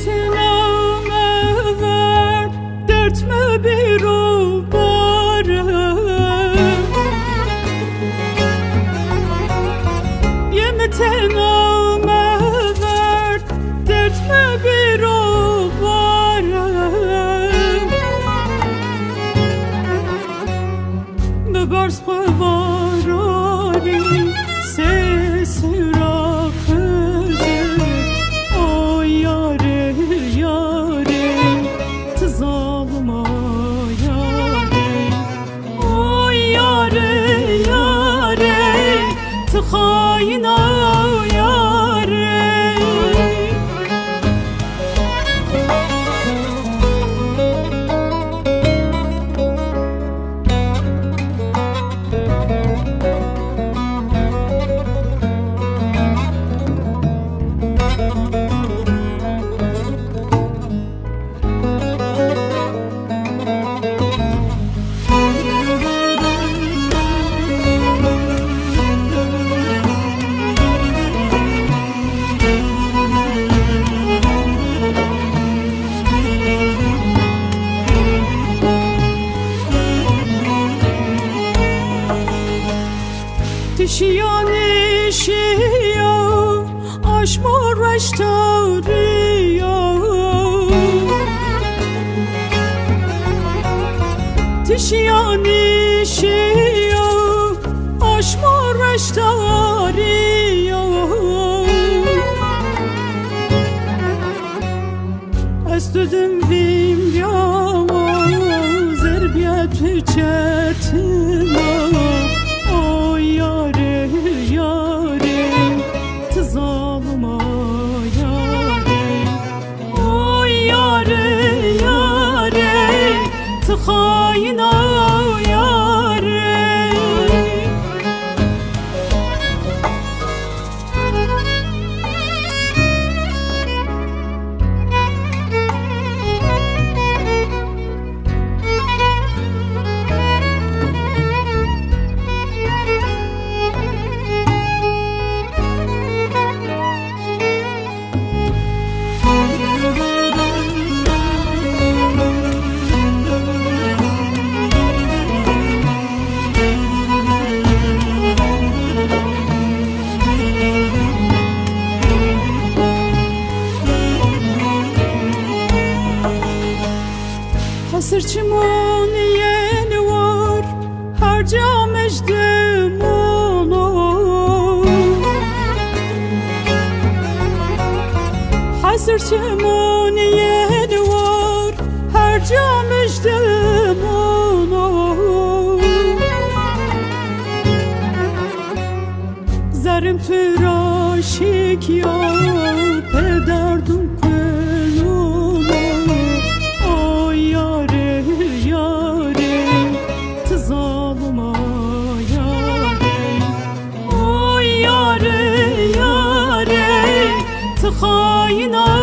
نامور دردم بیرو باره یمت نامور دردم بیرو باره ببرز خواراری سس را خزه او یاره یاره تظالم یاره او یاره یاره تخاین یاره تشیانی شیا آشمارش تاریا تشیانی شیا آشمارش تاریا از دودم ویم یا زربیت چتنا خاين ياري Hasırçımın yeni var harcamıştım onu Hasırçımın yeni var harcamıştım onu Zarım tıraşık ya pederdim خاين